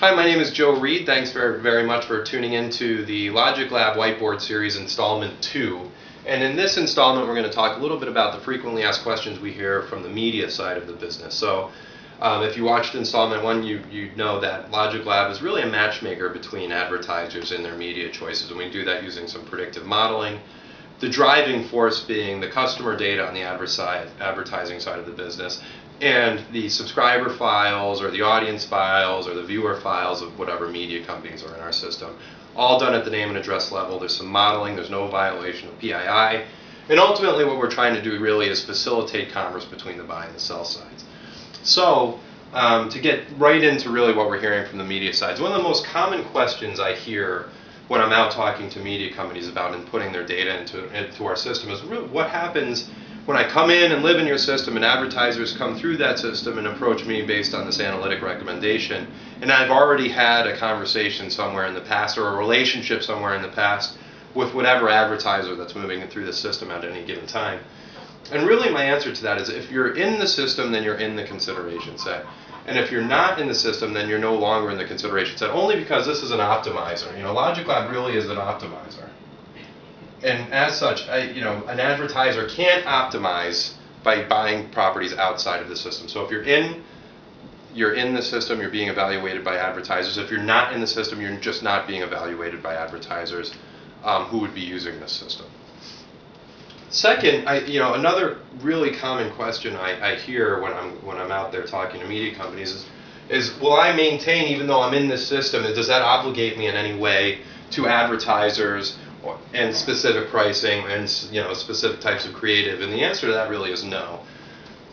Hi, my name is Reid. Thanks very much for tuning into the LogicLab Whiteboard Series Installment 2. And in this installment, we're going to talk a little bit about the frequently asked questions we hear from the media side of the business. So if you watched Installment 1, you know that LogicLab is really a matchmaker between advertisers and their media choices. And we do that using some predictive modeling. The driving force being the customer data on the advertising side of the business, and the subscriber files or the audience files or the viewer files of whatever media companies are in our system. All done at the name and address level. There's some modeling, there's no violation of PII. And ultimately what we're trying to do really is facilitate commerce between the buy and the sell sides. So to get right into really what we're hearing from the media sides, one of the most common questions I hear when I'm out talking to media companies about inputting their data into our system is really what happens when I come in and live in your system and advertisers come through that system and approach me based on this analytic recommendation, and I've already had a conversation somewhere in the past or a relationship somewhere in the past with whatever advertiser that's moving through the system at any given time. And really my answer to that is if you're in the system, then you're in the consideration set. And if you're not in the system, then you're no longer in the consideration set, only because this is an optimizer. LogicLab really is an optimizer. And as such, an advertiser can't optimize by buying properties outside of the system. So if you're in the system, you're being evaluated by advertisers. If you're not in the system, you're just not being evaluated by advertisers who would be using this system. Second, another really common question I hear when I'm out there talking to media companies is will I maintain, even though I'm in this system, does that obligate me in any way to advertisers and specific pricing and specific types of creative? And the answer to that really is no.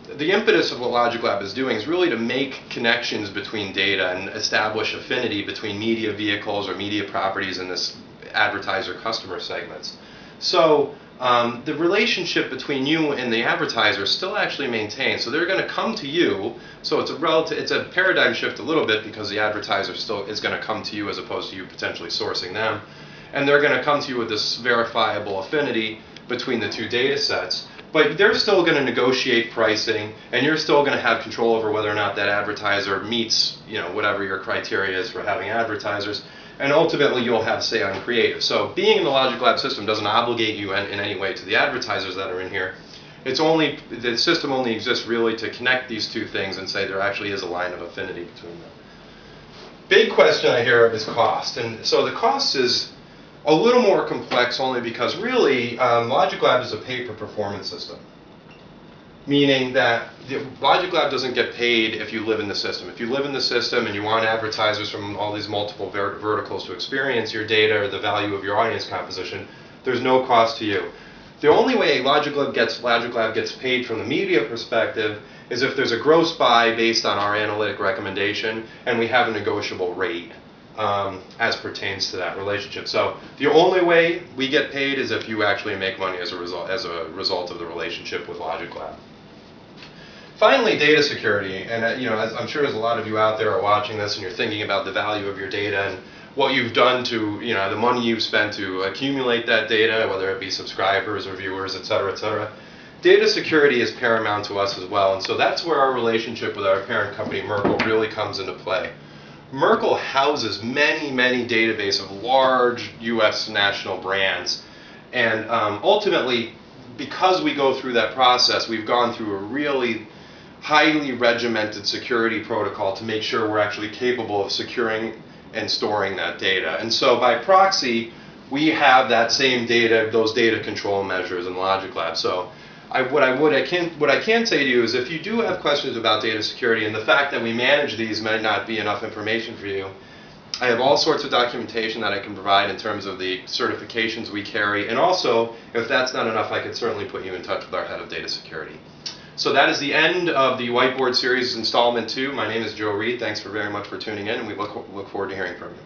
The impetus of what LogicLab is doing is really to make connections between data and establish affinity between media vehicles or media properties in this advertiser customer segments. So the relationship between you and the advertiser is still actually maintained. So they're going to come to you. So it's a paradigm shift a little bit because the advertiser still is going to come to you as opposed to you potentially sourcing them. And they're going to come to you with this verifiable affinity between the two data sets. But they're still going to negotiate pricing, and you're still going to have control over whether or not that advertiser meets whatever your criteria is for having advertisers. And ultimately, you'll have say on creative. So being in the LogicLab system doesn't obligate you in any way to the advertisers that are in here. The system only exists really to connect these two things and say there actually is a line of affinity between them. Big question I hear is cost. And so the cost is a little more complex only because really LogicLab is a pay-per-performance system. Meaning that LogicLab doesn't get paid if you live in the system. If you live in the system and you want advertisers from all these multiple verticals to experience your data or the value of your audience composition, there's no cost to you. The only way LogicLab gets paid from the media perspective is if there's a gross buy based on our analytic recommendation and we have a negotiable rate as pertains to that relationship. So the only way we get paid is if you actually make money as a result of the relationship with LogicLab. Finally, data security, and as I'm sure there's a lot of you out there are watching this and you're thinking about the value of your data and what you've done to, the money you've spent to accumulate that data, whether it be subscribers or viewers, et cetera, et cetera. Data security is paramount to us as well, and so that's where our relationship with our parent company, Merkle, really comes into play. Merkle houses many databases of large U.S. national brands, and ultimately, because we go through that process, we've gone through a really highly regimented security protocol to make sure we're actually capable of securing and storing that data. And so by proxy, we have that same data, those data control measures in LogicLab. So what I can say to you is if you do have questions about data security and the fact that we manage these might not be enough information for you, I have all sorts of documentation that I can provide in terms of the certifications we carry, and also if that's not enough, I could certainly put you in touch with our head of data security. So that is the end of the Whiteboard Series Installment 2. My name is Reid. Thanks very much for tuning in, and we look forward to hearing from you.